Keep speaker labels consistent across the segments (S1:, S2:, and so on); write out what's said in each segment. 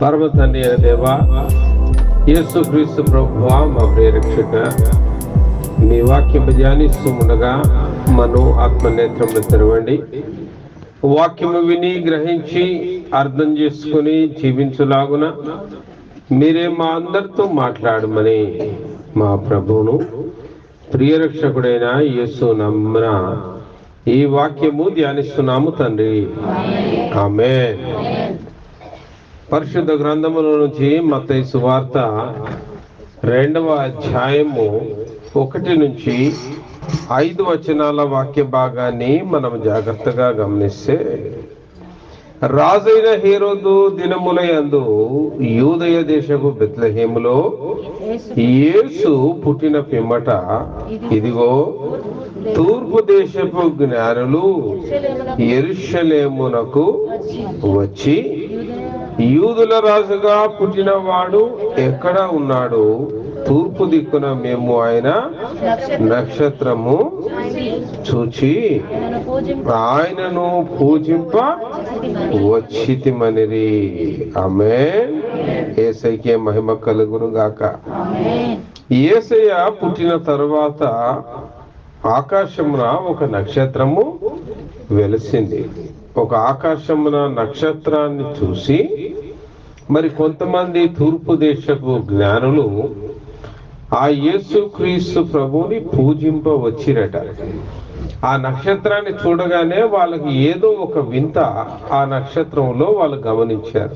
S1: పరమ తండ్రి అయిన దేవా, యేసు క్రీస్తు ప్రభువా, మా ప్రియ రక్షక, మీ వాక్యం ధ్యానిస్తూ ఉండగా మను ఆత్మనేత్రంలో తెరవండి. వాక్యము విని గ్రహించి అర్థం చేసుకుని జీవించులాగున మీరే మా అందరితో మాట్లాడమని మా ప్రభువును ప్రియరక్షకుడైన యేసు నామమున ఈ వాక్యము ధ్యానిస్తున్నాము తండ్రి, ఆమేన్. పరిశుద్ధ గ్రంథముల నుంచి మత్తయి సువార్త 2వ అధ్యాయము 1 నుంచి 5 వచనాల వాక్య భాగాన్ని మనం జాగ్రత్తగా గమనిస్తే, రాజైన హేరోదు దినముల యందు యూదయ దేశపు బెత్లెహేములో యేసు పుట్టిన పిమ్మట, ఇదిగో తూర్పు దేశపు జ్ఞానులు యెరూషలేమునకు వచ్చి, యూదుల రాజుగా పుట్టినవాడు ఎక్కడ ఉన్నాడు? తూర్పు దిక్కున మేము ఆయన నక్షత్రము చూచి ఆయనను పూజింప వచ్చితిమనిరి. ఆమేన్. యేసయ్యకే మహిమ కలుగును గాక. యేసయ్య పుట్టిన తరువాత ఆకాశమున ఒక నక్షత్రము వెలిసింది. ఒక ఆకాశమున నక్షత్రాన్ని చూసి మరి కొంతమంది తూర్పు దేశపు జ్ఞానులు ఆ యేసు క్రీస్తు ప్రభువుని పూజింప వచ్చిరట. ఆ నక్షత్రాన్ని చూడగానే వాళ్ళకి ఏదో ఒక వింత ఆ నక్షత్రంలో వాళ్ళు గమనించారు.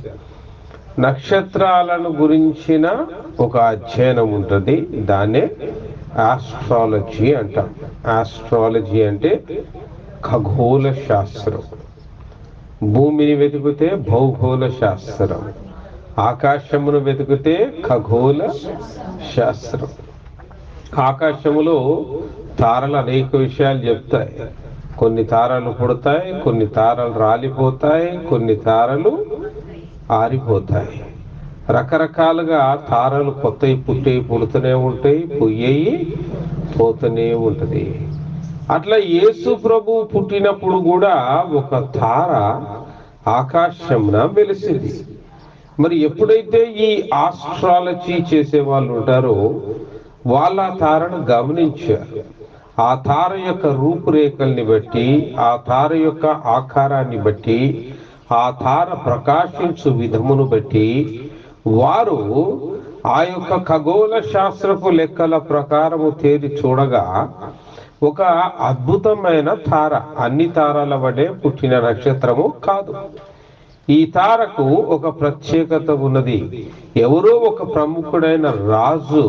S1: నక్షత్రాలను గురించిన ఒక అధ్యయనం ఉంటుంది, దాన్నే ఆస్ట్రాలజీ అంటాం. ఆస్ట్రాలజీ అంటే ఖగోళ శాస్త్రం. భూమిని వెతికితే భౌగోళ శాస్త్రం, ఆకాశమును వెతికితే ఖగోళ శాస్త్రం. ఆకాశములో తారలు అనేక విషయాలు చెప్తాయి. కొన్ని తారలు పుడతాయి, కొన్ని తారలు రాలిపోతాయి, కొన్ని తారలు ఆరిపోతాయి. రకరకాలుగా తారలు కొత్తవి పుట్టేవి పుడుతూనే ఉంటాయి, పొయ్యేవి పోతూనే ఉంటది. అట్లా యేసు ప్రభు పుట్టినప్పుడు కూడా ఒక తార ఆకాశమున వెలిసింది. మరి ఎప్పుడైతే ఈ ఆస్ట్రాలజీ చేసే వాళ్ళు ఉంటారో వాళ్ళ తారను గమనించారు. ఆ తార యొక్క రూపురేఖల్ని బట్టి, ఆ తార యొక్క ఆకారాన్ని బట్టి, ఆ తార ప్రకాశించు విధమును బట్టి వారు ఆ యొక్క ఖగోళ శాస్త్రపు లెక్కల ప్రకారము తేరి చూడగా ఒక అద్భుతమైన తార, అన్ని తారల వడే పుట్టిన నక్షత్రము కాదు. ఈ తారకు ఒక ప్రత్యేకత ఉన్నది. ఎవరో ఒక ప్రముఖుడైన రాజు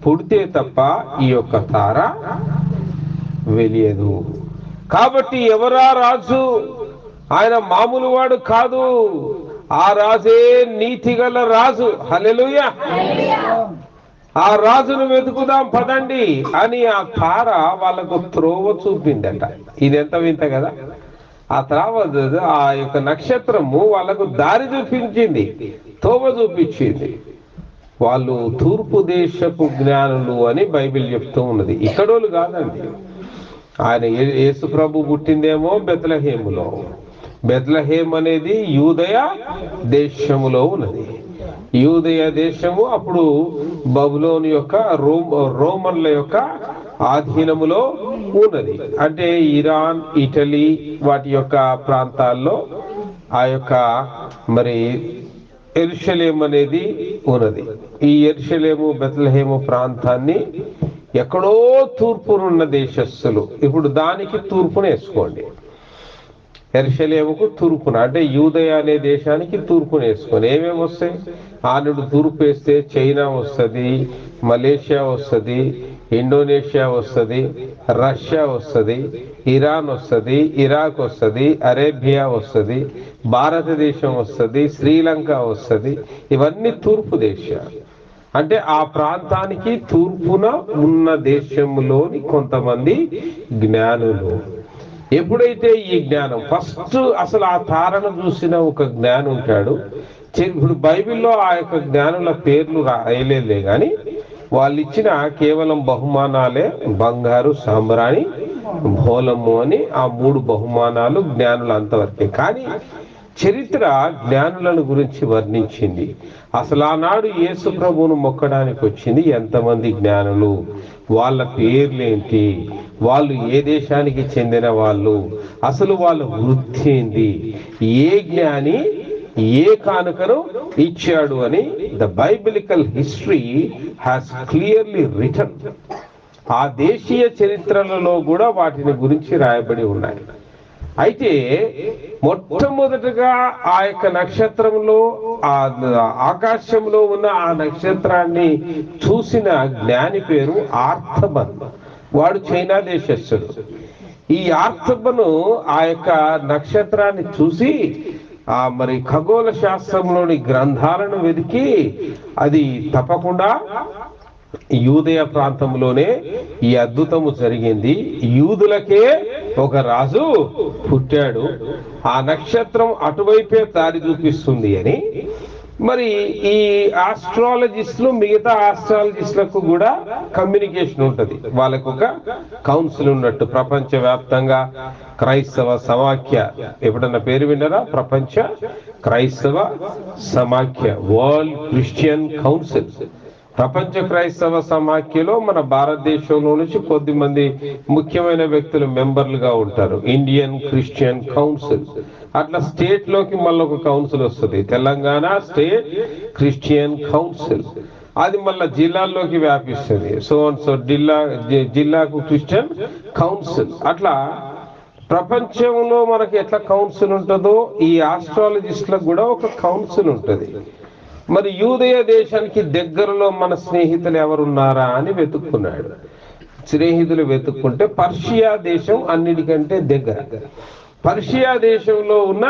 S1: పుడితే తప్ప ఈ యొక్క తార వెలియదు. కాబట్టి ఎవరా రాజు? ఆయన మామూలు వాడు కాదు. ఆ రాజే నీతిగల రాజు. హల్లెలూయా. ఆ రాజును వెతుకుదాం పదండి అని ఆ తార వాళ్ళకు త్రోవ చూపిందట. ఇది ఎంత వింత కదా. ఆ ఆ యొక్క నక్షత్రము వాళ్ళకు దారి చూపించింది, తోవ చూపించింది. వాళ్ళు తూర్పు దేశపు జ్ఞానులు అని బైబిల్ చెప్తూ ఉన్నది. ఇక్కడోళ్ళు కాదండి. ఆయన యేసు ప్రభు పుట్టిందేమో బెత్లెహేములో. బెత్లెహేం అనేది యూదయ దేశములో ఉన్నది. యూదయ దేశము అప్పుడు బబులోను యొక్క రోమన్ల యొక్క ఆధీనములో ఉన్నది. అంటే ఇరాన్, ఇటలీ వాటి యొక్క ప్రాంతాల్లో ఆ యొక్క మరి యెరూషలేము అనేది ఉన్నది. ఈ యెరూషలేము బెత్లెహేము ప్రాంతాన్ని ఎక్కడో తూర్పునున్న దేశస్థులు ఇప్పుడు దానికి తూర్పున వేసుకోండి. యెరూషలేముకు తూర్పున అంటే యూదయ అనే దేశానికి తూర్పున వేసుకొని ఏమేమి వస్తాయి? ఆనుడు తూర్పు వేస్తే చైనా వస్తుంది, మలేషియా వస్తుంది, ఇండోనేషియా వస్తుంది, రష్యా వస్తుంది, ఇరాన్ వస్తుంది, ఇరాక్ వస్తుంది, అరేబియా వస్తుంది, భారతదేశం వస్తుంది, శ్రీలంక వస్తుంది. ఇవన్నీ తూర్పు దేశాలు. అంటే ఆ ప్రాంతానికి తూర్పున ఉన్న దేశంలోని కొంతమంది జ్ఞానులు. ఎప్పుడైతే ఈ జ్ఞానం ఫస్ట్ అసలు ఆ తారను చూసిన ఒక జ్ఞానం ఉంటాడు. ఇప్పుడు బైబిల్లో ఆ యొక్క జ్ఞానుల పేర్లు రాయలేదులే కానీ వాళ్ళు ఇచ్చిన కేవలం బహుమానాలే బంగారు, సాంబ్రాణి, భోలము అని ఆ 3 బహుమానాలు జ్ఞానులు అంతవరకే. కానీ చరిత్ర జ్ఞానులను గురించి వర్ణించింది. అసలు ఆనాడు యేసు ప్రభువును మొక్కడానికి వచ్చింది ఎంతమంది జ్ఞానులు, వాళ్ళ పేర్లేంటి, వాళ్ళు ఏ దేశానికి చెందిన వాళ్ళు, అసలు వాళ్ళ వృత్తి ఏంది, ఏ జ్ఞాని ఏ కానుకను ఇచ్చాడు అని the biblical history has clearly written. ఆ దేశీయ చరిత్రలలో కూడా వాటిని గురించి రాయబడి ఉన్నాయి. అయితే మొట్టమొదటగా ఆ యొక్క నక్షత్రంలో, ఆ ఆకాశంలో ఉన్న ఆ నక్షత్రాన్ని చూసిన జ్ఞాని పేరు ఆర్థబన్. వాడు చైనా దేశస్థుడు. ఈ ఆర్థబను ఆ యొక్క నక్షత్రాన్ని చూసి మరి ఖగోళ శాస్త్రంలోని గ్రంథాలను వెతికి అది తప్పకుండా యూదయ ప్రాంతంలోనే ఈ అద్భుతము జరిగింది, యూదులకే ఒక రాజు పుట్టాడు, ఆ నక్షత్రం అటువైపే దారి చూపిస్తుంది అని. మరి ఈ ఆస్ట్రాలజిస్టులు మిగతా ఆస్ట్రాలజిస్టులకు కూడా కమ్యూనికేషన్ ఉంటుంది. వాళ్ళకు ఒక కౌన్సిల్ ఉన్నట్టు. ప్రపంచ వ్యాప్తంగా క్రైస్తవ సమాఖ్య, ఎప్పుడన్నా పేరు విన్నారా? ప్రపంచ క్రైస్తవ సమాఖ్య, వరల్డ్ క్రిస్టియన్ కౌన్సిల్. ప్రపంచ క్రైస్తవ సమాఖ్యలో మన భారతదేశంలో నుంచి కొద్దిమంది ముఖ్యమైన వ్యక్తులు మెంబర్లుగా ఉంటారు. Indian Christian council. అట్లా స్టేట్ లోకి మళ్ళీ ఒక కౌన్సిల్ వస్తుంది, తెలంగాణ స్టేట్ క్రిస్టియన్ కౌన్సిల్. అది మళ్ళీ జిల్లాల్లోకి వ్యాపిస్తుంది. సో జిల్లాకు క్రిస్టియన్ కౌన్సిల్. అట్లా ప్రపంచంలో మనకి ఎట్లా కౌన్సిల్ ఉంటుందో ఈ ఆస్ట్రాలజిస్టులకు కూడా ఒక కౌన్సిల్ ఉంటుంది. మరి యూదయ దేశానికి దగ్గరలో మన స్నేహితులు ఎవరున్నారా అని వెతుక్కున్నాడు. స్నేహితులు వెతుక్కుంటే పర్షియా దేశం అన్నిటికంటే దగ్గర. పర్షియా దేశంలో ఉన్న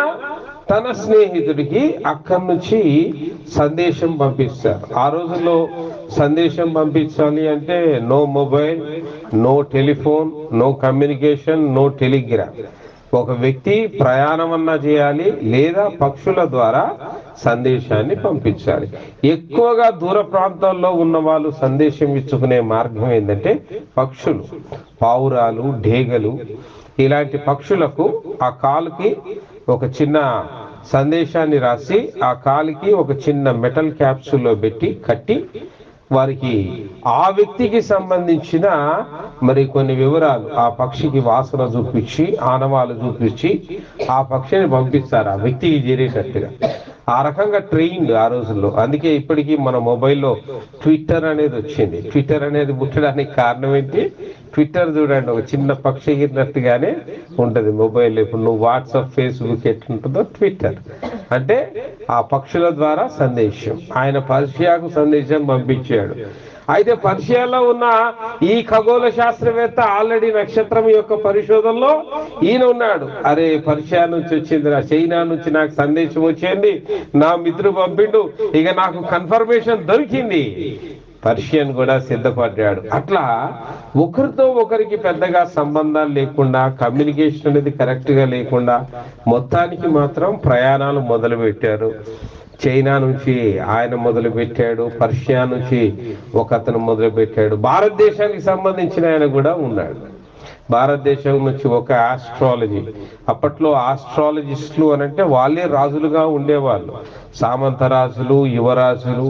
S1: తన స్నేహితుడికి అక్కడి నుంచి సందేశం పంపిస్తారు. ఆ రోజుల్లో సందేశం పంపించాలి అంటే no mobile, no telephone, no communication, no telegram. ఒక వ్యక్తి ప్రయాణం అన్నా చేయాలి, లేదా పక్షుల ద్వారా సందేశాన్ని పంపించాలి. ఎక్కువగా దూర ప్రాంతాల్లో ఉన్న వాళ్ళు సందేశం ఇచ్చుకునే మార్గం ఏంటంటే పక్షులు, పావురాలు, డేగలు, ఇలాంటి పక్షులకు ఆ కాలుకి ఒక చిన్న సందేశాన్ని రాసి ఆ కాలికి ఒక చిన్న మెటల్ క్యాప్సూల్లో పెట్టి కట్టి వారికి ఆ వ్యక్తికి సంబంధించిన మరి కొన్ని వివరాలు, ఆ పక్షికి వాసన చూపించి, ఆనవాలు చూపించి ఆ పక్షిని పంపిస్తారు ఆ వ్యక్తికి చేరేటట్టుగా. ఆ రకంగా ట్రైన్డ్ ఆ రోజుల్లో. అందుకే ఇప్పటికీ మన మొబైల్లో ట్విట్టర్ అనేది వచ్చింది. ట్విట్టర్ అనేది పుట్టడానికి కారణం ఏంటి? ట్విట్టర్ చూడండి, ఒక చిన్న పక్షి ఎగిరినట్టుగానే ఉంటది మొబైల్. ఇప్పుడు నువ్వు వాట్సాప్, ఫేస్బుక్ ఎట్లుంటుందో ట్విట్టర్ అంటే ఆ పక్షుల ద్వారా సందేశం. ఆయన పర్షియాకు సందేశం పంపించాడు. అయితే పర్షియాలో ఉన్న ఈ ఖగోళ శాస్త్రవేత్త ఆల్రెడీ నక్షత్రం యొక్క పరిశోధనలో ఈయన ఉన్నాడు. అరే, పర్షియా నుంచి వచ్చింది, చైనా నుంచి నాకు సందేశం వచ్చింది, నా మిత్రుడు పంపిండు, ఇక నాకు కన్ఫర్మేషన్ దొరికింది. పర్షియన్ కూడా సిద్ధపడ్డాడు. అట్లా ఒకరితో ఒకరికి పెద్దగా సంబంధాలు లేకుండా, కమ్యూనికేషన్ అనేది కరెక్ట్ గా లేకుండా మొత్తానికి మాత్రం ప్రయాణాలు మొదలు పెట్టారు. చైనా నుంచి ఆయన మొదలు పెట్టాడు, పర్షియా నుంచి ఒక అతను మొదలు పెట్టాడు, భారతదేశానికి సంబంధించిన ఆయన కూడా ఉన్నాడు. భారతదేశం నుంచి ఒక ఆస్ట్రాలజీ. అప్పట్లో ఆస్ట్రాలజిస్టులు అనంటే వాళ్ళే రాజులుగా ఉండేవాళ్ళు. సామంత రాజులు, యువరాజులు,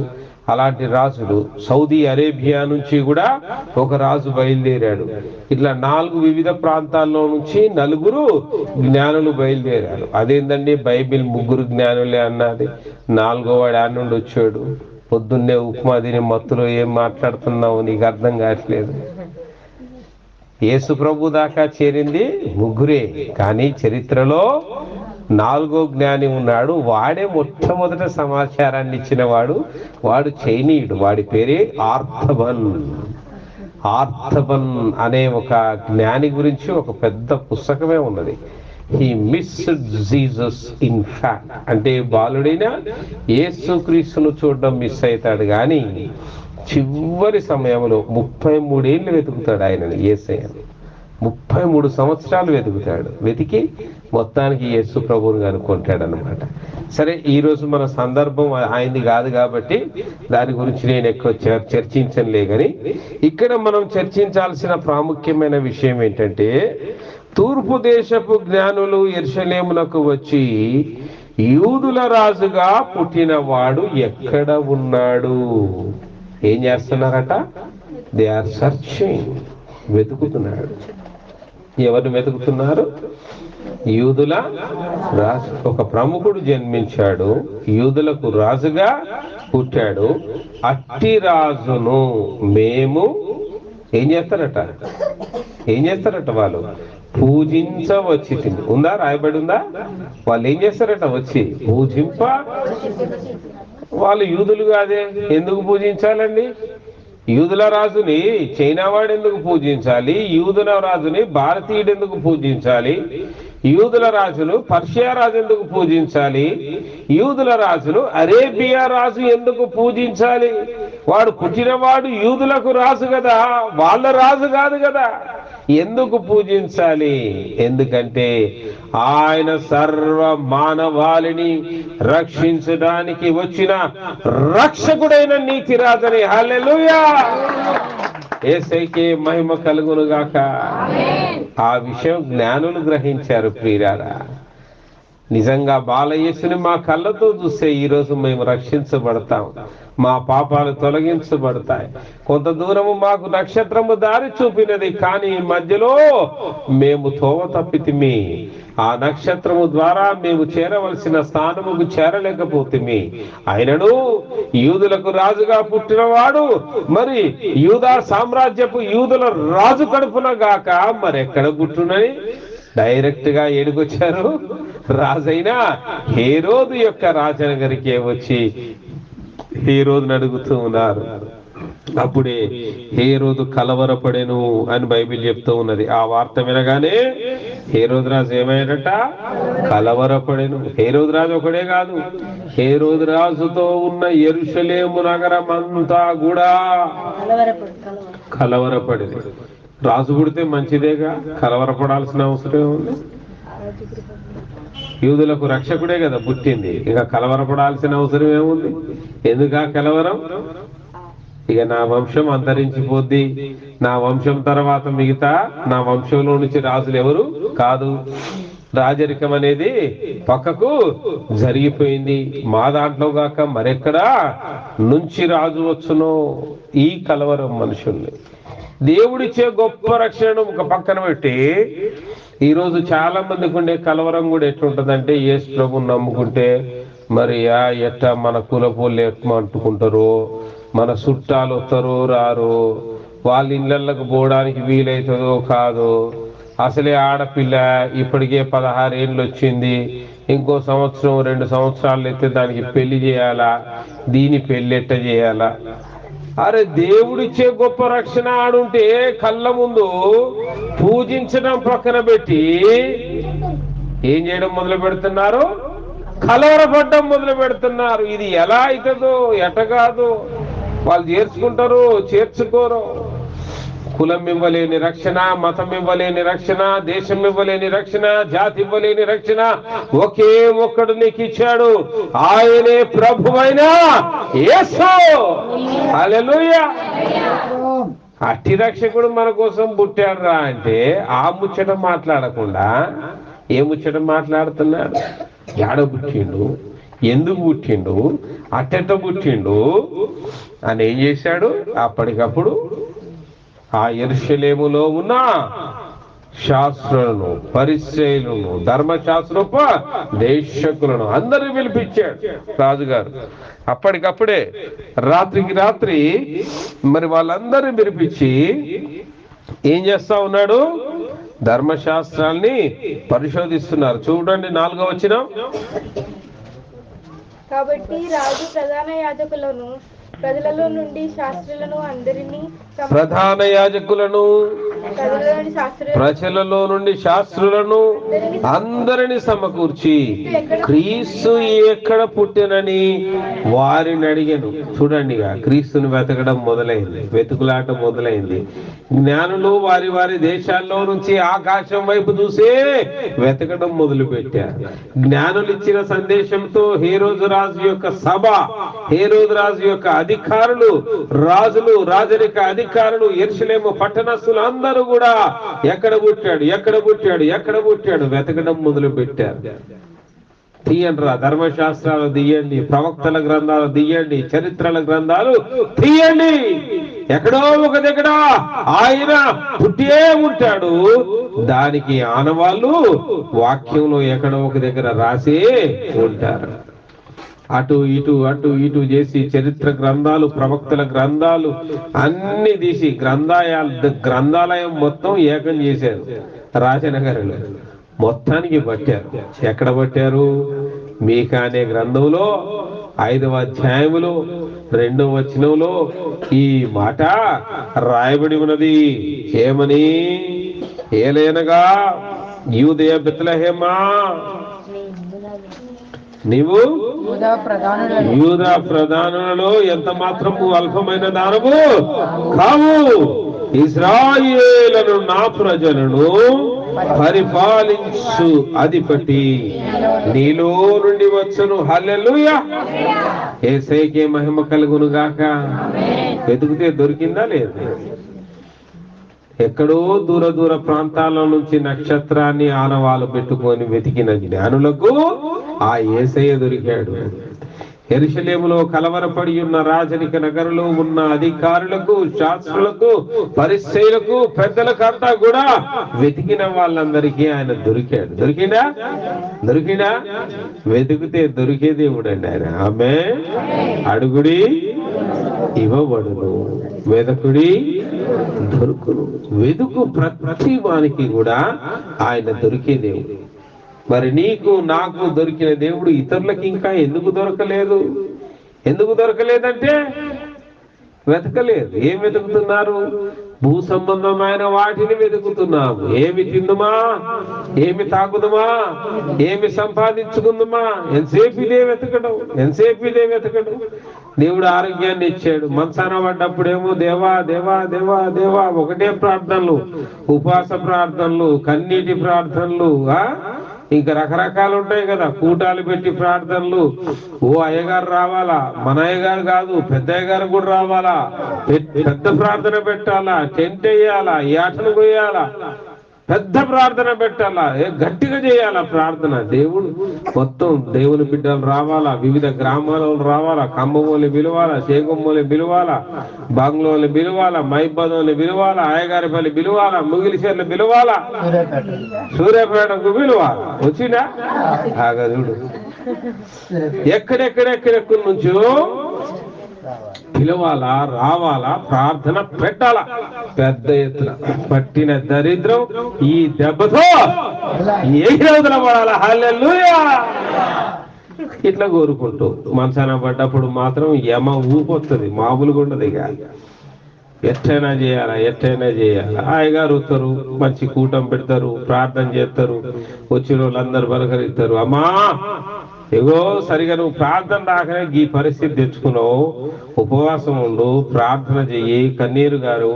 S1: అలాంటి రాజులు. సౌదీ అరేబియా నుంచి కూడా ఒక రాజు బయలుదేరాడు. ఇట్లా 4 వివిధ ప్రాంతాల్లో నుంచి 4 జ్ఞానులు బయలుదేరారు. అదేందండి బైబిల్ 3 జ్ఞానులే అన్నది, 4వ వాడు ఆ నుండి వచ్చాడు. పొద్దున్నే ఉప్మా తిని మత్తులో ఏం మాట్లాడుతున్నావు, నీకు అర్థం కావట్లేదు. యేసు ప్రభు దాకా చేరింది 3, కానీ చరిత్రలో 4వ జ్ఞాని ఉన్నాడు. వాడే మొట్టమొదట సమాచారాన్ని ఇచ్చిన వాడు. వాడు చైనీయుడు. వాడి పేరే ఆర్థబన్. ఆర్థబన్ అనే ఒక జ్ఞాని గురించి ఒక పెద్ద పుస్తకమే ఉన్నది. He missed Jesus in fact. అంటే బాలుడైన యేసుక్రీస్తును చూడడం మిస్ అవుతాడు, కానీ చివరి సమయంలో 33 ఏళ్ళు వెతుకుతాడు ఆయనని, యేసయ్యని. 33 సంవత్సరాలు వెతుకుతాడు. వెతికి మొత్తానికి యేసు ప్రభువుని కనుక్కుంటాడు అనమాట. సరే, ఈరోజు మన సందర్భం ఆయనది కాదు కాబట్టి దాని గురించి నేను ఎక్కువ చర్చించనులే. కానీ ఇక్కడ మనం చర్చించాల్సిన ప్రాముఖ్యమైన విషయం ఏంటంటే, తూర్పు దేశపు జ్ఞానులు యెరూషలేమునకు వచ్చి యూదుల రాజుగా పుట్టినవాడు ఎక్కడ ఉన్నాడు? ఏం చేస్తున్నారట? దే ఆర్ సర్చింగ్, వెతుకుతున్నాడు. ఎవరిని వెతుకుతున్నారు? యూదుల రాజు. ఒక ప్రముఖుడు జన్మించాడు, యూదులకు రాజుగా పుట్టాడు. అట్టి రాజును మేము ఏం చేస్తారట? వాళ్ళు పూజించవచ్చి. ఉందా? రాయబడి ఉందా? వాళ్ళు ఏం చేస్తారట? వచ్చి పూజింప. వాళ్ళు యూదులు కాదే, ఎందుకు పూజించాలండి? యూదుల రాజుని చైనా వాడు ఎందుకు పూజించాలి? యూదుల రాజుని భారతీయుడు ఎందుకు పూజించాలి? యూదుల రాజును పర్షియా రాజు ఎందుకు పూజించాలి? యూదుల రాజును అరేబియా రాజు ఎందుకు పూజించాలి? వాడు పుట్టినవాడు యూదులకు రాజు కదా, వాళ్ళ రాజు కాదు కదా. ఎందుకు పూజించాలి? ఎందుకంటే ఆయన సర్వ మానవాళిని రక్షించడానికి వచ్చిన రక్షకుడైన నీతి రాజని. హల్లెలూయా! యేసయ్యకే మహిమ కలుగునుగాక. ఆ విషయం జ్ఞానులు గ్రహించారు ప్రియులారా. నిజంగా బాలయేసుని మా కళ్ళతో చూస్తే ఈరోజు మేము రక్షించబడతాం, మా పాపాలు తొలగించబడతాయి. కొంత దూరము మాకు నక్షత్రము దారి చూపినది, కానీ మధ్యలో మేము తోవ తప్పితిమి. ఆ నక్షత్రము ద్వారా మేము చేరవలసిన స్థానముకు చేరలేకపోతిమి. అయినను యూదులకు రాజుగా పుట్టినవాడు మరి యూదా సామ్రాజ్యపు యూదుల రాజు కడుపున గాక మరెక్కడ పుట్టునని డైరెక్ట్ గా ఏడుకొచ్చారు? రాజైన హేరోదు యొక్క రాజనగరికే వచ్చి హేరోదుని అడుగుతూ ఉన్నారు. అప్పుడే హేరోదు కలవరపడెను అని బైబిల్ చెప్తూ ఉన్నది. ఆ వార్త వినగానే హేరోదు రాజు ఏమైనట? కలవరపడెను. హేరోదు రాజు ఒకడే కాదు, హేరోదు రాజుతో ఉన్న యెరూషలేము నగరం అంతా కూడా కలవరపడింది. రాజు పుడితే మంచిదేగా, కలవరపడాల్సిన అవసరం ఉంది? యూదులకు రక్షకుడే కదా పుట్టింది, ఇక కలవరపడాల్సిన అవసరం ఏముంది? ఎందుకా కలవరం? ఇక నా వంశం అంతరించిపోద్ది, నా వంశం తర్వాత మిగతా నా వంశంలో నుంచి రాజులు ఎవరు కాదు, రాజరికం అనేది పక్కకు జరిగిపోయింది, మా దాంట్లో గాక మరెక్కడా నుంచి రాజు వచ్చునో. ఈ కలవరం మనుషుల్ని దేవుడిచ్చే గొప్ప రక్షణను ఒక పక్కన పెట్టి ఈరోజు చాలా మందికి ఉండే కలవరం కూడా ఎట్లుంటదంటే, యేసు ప్రభువుని నమ్ముకుంటే మరి ఎట్ట మన కులపోళ్ళు ఎట్లా అంటుకుంటారు, మన చుట్టాలు వస్తారు రారు, వాళ్ళ ఇళ్ళకు పోవడానికి వీలవుతుందో కాదు, అసలే ఆడపిల్ల ఇప్పటికే 16 ఏళ్ళు వచ్చింది, ఇంకో సంవత్సరం 2 సంవత్సరాలు అయితే దానికి పెళ్లి చేయాలా, దీని పెళ్లి ఎట్ట చేయాలా? అరే దేవుడిచ్చే గొప్ప రక్షణ ఆడుంటే కళ్ళ ముందు పూజించడం పక్కన పెట్టి ఏం చేయడం మొదలు పెడుతున్నారు? కలవరపడ్డం మొదలు పెడుతున్నారు. ఇది ఎలా అవుతుందో ఎట కాదు, వాళ్ళు చేర్చుకుంటారు చేర్చుకోరు. కులం ఇవ్వలేని రక్షణ, మతం ఇవ్వలేని రక్షణ, దేశం ఇవ్వలేని రక్షణ, జాతి ఇవ్వలేని రక్షణ ఒకే ఒక్కడు నీకు ఇచ్చాడు, ఆయనే ప్రభువైన యేసు. హల్లెలూయా! అట్టి రక్షకుడు మన కోసం పుట్టాడు రా అంటే ఆ ముచ్చట మాట్లాడకుండా ఏ ముచ్చట మాట్లాడుతున్నాడు? ఏడ పుట్టిండు, ఎందుకు పుట్టిండు, అట్టెట్ట పుట్టిండు అని ఏం చేశాడు? అప్పటికప్పుడు ఆ యెరూషలేములో ఉన్న శాస్త్రులను, పరిసయ్యులను, ధర్మశాస్త్రోపదేశకులను అందరూ పిలిపించాడు రాజుగారు. అప్పటికప్పుడే రాత్రికి రాత్రి మరి వాళ్ళందరినీ పిలిపించి ఏం చేస్తా ఉన్నాడు? ధర్మశాస్త్రాల్ని పరిశోధిస్తున్నారు. చూడండి 4వ వచనం.
S2: కాబట్టి రాజు ప్రధాన యాజకులను ప్రజలలో నుండి శాస్త్రులను అందరినీ
S1: ప్రధాన యాజకులను ప్రజలలో నుండి శాస్త్రులను అందరిని సమకూర్చి క్రీస్తు ఎక్కడ పుట్టినని వారిని అడిగాను. చూడండి, క్రీస్తుని వెతకడం మొదలైంది, వెతుకులాట మొదలైంది. జ్ఞానులు వారి వారి దేశాల్లో నుంచి ఆకాశం వైపు చూసే వెతకడం మొదలు పెట్టారు. జ్ఞానులు ఇచ్చిన సందేశంతో హేరోదు రాజు యొక్క సభ, హేరోదు రాజు యొక్క అధికారులు, రాజులు, రాజరిక అధికారులు, యెరూషలేము పట్టణస్థులు అందరూ కూడా ఎక్కడ పుట్టాడు, ఎక్కడ పుట్టాడు, ఎక్కడ పుట్టాడు వెతకడం మొదలు పెట్టారు. తీయండి రా, ధర్మశాస్త్రాలు తీయండి, ప్రవక్తల గ్రంథాలు తీయండి, చరిత్రల గ్రంథాలు తీయండి. ఎక్కడో ఒక దగ్గర ఆయన పుట్టే ఉంటాడు. దానికి ఆనవాళ్ళు వాక్యంలో ఎక్కడో ఒక దగ్గర రాసే ఉంటారు. అటు ఇటు చేసి చరిత్ర గ్రంథాలు, ప్రవక్తల గ్రంథాలు అన్ని తీసి గ్రంథాలయం మొత్తం ఏకం చేశారు రాజనగరంలో. మొత్తానికి పట్టారు. ఎక్కడ పట్టారు? మీకా అనే గ్రంథంలో 5వ అధ్యాయములో 2వ వచనంలో ఈ మాట రాయబడి ఉన్నది. ఏమని? ఏలయనగా యూదయ బెత్లెహేమా, నీవు యూదా ప్రధానులలో ఎంత మాత్రము అల్పమైన దానము కావు. ఇశ్రాయేలును నా ప్రజలను పరిపాలించు అధిపతి నీలో నుండి వచ్చును. హల్లెలూయా. యేసయ్యకే మహిమ కలుగును గాక. వెతికితే దొరికిందా లేదు? ఎక్కడో దూర ప్రాంతాల నుంచి నక్షత్రాన్ని ఆనవాలు పెట్టుకొని వెతికిన జ్ఞానులకు ఆ యేసయ్య దొరికాడు. యెరూషలేములో కలవరపడి ఉన్న రాజరిక నగరంలో ఉన్న అధికారులకు, శాస్త్రులకు, పరిసయ్యులకు, పెద్దలకు అంతా కూడా వెతికిన వాళ్ళందరికీ ఆయన దొరికాడు. దొరికిందా? వెతికితే దొరికే దేవుడు అండి ఆయన. ఆమె అడుగుడి ఇవ్వబడును, వెదకుడి దొరుకును. వెతుకు ప్రతి వానికి కూడా ఆయన దొరికే దేవుడు. మరి నీకు నాకు దొరికిన దేవుడు ఇతరులకి ఇంకా ఎందుకు దొరకలేదు? ఎందుకు దొరకలేదంటే వెతకలేదు. ఏం వెతుకుతున్నారు? భూ సంబంధమైన వాటిని వెతుకుతున్నాము. ఏమి తిందుమా, ఏమి తాగుదుమా, ఏమి సంపాదించుకుందుమా, ఎంతసేపు ఇదే వెతకడం. దేవుడు ఆరోగ్యాన్ని ఇచ్చాడు. మంచాన పడ్డప్పుడేమో దేవా దేవా దేవా దేవా ఒకటే ప్రార్థనలు, ఉపవాస ప్రార్థనలు, కన్నీటి ప్రార్థనలు, ఇంకా రకరకాలు ఉంటాయి కదా, కూటాలు పెట్టి ప్రార్థనలు. ఓ అయ్యగారు రావాలా, మన అయ్యగారు కాదు పెద్ద అయ్యగారు కూడా రావాలా, పెద్ద ప్రార్థన పెట్టాలా, టెంట్ వేయాలా, యాటను కొయ్యాలా, పెద్ద ప్రార్థన పెట్టాలా, గట్టిగా చేయాలా ప్రార్థన. దేవుడు మొత్తం దేవుని బిడ్డలు రావాలా, వివిధ గ్రామాలలో రావాలా, ఖమ్మంలోని పిలవాలా, శేగంలోని పిలవాలా, బంగ్లోని పిలవాలా, మైబాద్లోని పిలవాలా, అయ్యగారిపల్లి పిలవాలా, ముగిలిచేర్లు పిలవాలా, సూర్యాపేటకు పిలవాలా. వచ్చిందా? చూడు ఎక్కడెక్కడి నుంచో పిలవాలా, రావాలా, ప్రార్థన పెట్టాలా. పెద్ద ఎత్తున పట్టిన దరిద్రం ఈ దెబ్బతో ఏకరవతల పడాలా. హల్లెలూయా. ఇట్లా కోరుకుంటూ మనసాన పడ్డప్పుడు మాత్రం యమ ఊపొస్తుంది, మామూలుగా ఉండదు. ఇక ఎట్టైనా చేయాలా. అయ్యగారు వస్తారు, మంచి కూటం పెడతారు, ప్రార్థన చేస్తారు, వచ్చిన వాళ్ళందరూ పలకరిస్తారు. అమ్మా ఇగో సరిగా నువ్వు ప్రార్థన రాకనే ఈ పరిస్థితి తెచ్చుకున్నావు, ఉపవాసం ఉండు, ప్రార్థన చెయ్యి, కన్నీరు గారు,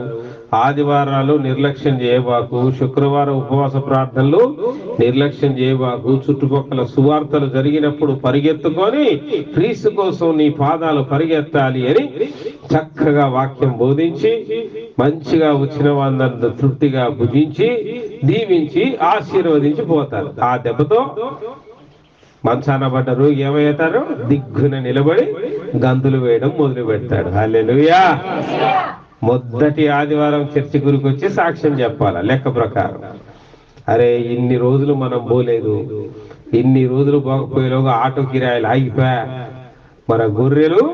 S1: ఆదివారాలు నిర్లక్ష్యం చేయబాకు, శుక్రవారం ఉపవాస ప్రార్థనలు నిర్లక్ష్యం చేయబాకు, చుట్టుపక్కల సువార్తలు జరిగినప్పుడు పరిగెత్తుకొని క్రీస్తు కోసం నీ పాదాలు పరిగెత్తాలి అని చక్కగా వాక్యం బోధించి మంచిగా వచ్చిన వాళ్ళందరూ తృప్తిగా భుజించి దీవించి ఆశీర్వదించి పోతారు. ఆ దెబ్బతో మంచాన పడ్డరు ఏమవుతారు? దిగ్గున నిలబడి గంతులు వేయడం మొదలు పెడతాడు. హల్లెలూయా. మొదటి ఆదివారం చర్చి గురికి వచ్చి సాక్ష్యం చెప్పాలా లెక్క ప్రకారం. అరే ఇన్ని రోజులు మనం పోలేదు, ఇన్ని రోజులు పోకపోయేలోగా ఆటో కిరాయిలు ఆగిపోయా, మన గొర్రెలు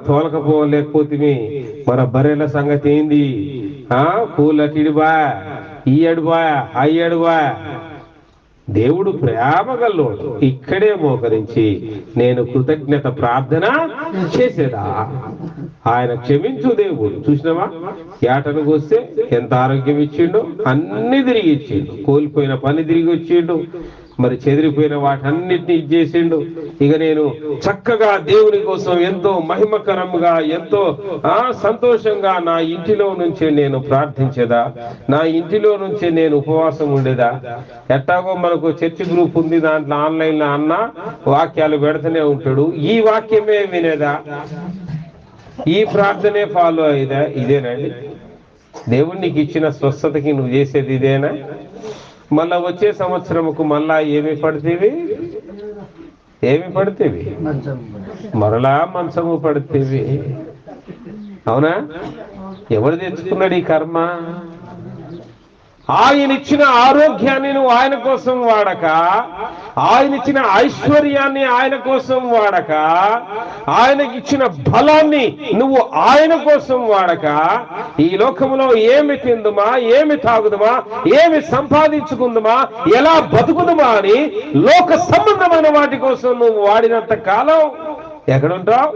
S1: తోలకపోలేకపోతే మన బర్రెల సంగతి ఏంది, పూలటిడిబా ఈయడుబా అయ్యడుబా. దేవుడు ప్రేమగల్లోడు. ఇక్కడే మోకరించి నేను కృతజ్ఞత ప్రార్థన చేసేదా. ఆయన క్షమించు దేవుడు. చూసినావా, ఏటనుకు వస్తే ఎంత ఆరోగ్యం ఇచ్చిండు, అన్ని తిరిగి ఇచ్చిండు, కోల్పోయిన పని తిరిగి వచ్చిండు, మరి చెదిరిపోయిన వాటన్నిటిని ఇచ్చేసిండు. ఇక నేను చక్కగా దేవుని కోసం ఎంతో మహిమకరంగా ఎంతో సంతోషంగా నా ఇంటిలో నుంచే నేను ప్రార్థించేదా, నా ఇంటిలో నుంచే నేను ఉపవాసం ఉండేదా. ఎట్టాగో మనకు చర్చ్ గ్రూప్ ఉంది, దాంట్లో ఆన్లైన్ లో అన్న వాక్యాలు పెడుతూనే ఉంటాడు, ఈ వాక్యమే వినేదా, ఈ ప్రార్థనే ఫాలో అయ్యేదా. ఇదేనండి దేవుడు నీకు ఇచ్చిన స్వస్థతకి నువ్వు చేసేది ఇదేనా? మళ్ళా వచ్చే సంవత్సరముకు మళ్ళా ఏమి పడుతుంది? ఏమి పడితేవి? మరలా మంచము పడితేవి. అవునా? ఎవడు తెచ్చుకున్నాడు ఈ కర్మ? ఆయన ఇచ్చిన ఆరోగ్యాన్ని నువ్వు ఆయన కోసం వాడక, ఆయన ఇచ్చిన ఐశ్వర్యాన్ని ఆయన కోసం వాడక, ఆయనకి ఇచ్చిన బలాన్ని నువ్వు ఆయన కోసం వాడక, ఈ లోకంలో ఏమి తిందుమా, ఏమి తాగుదుమా, ఏమి సంపాదించుకుందుమా, ఎలా బతుకుదుమా అని లోక సంబంధమైన వాటి కోసం నువ్వు వాడినంత కాలం ఎక్కడుంటావు?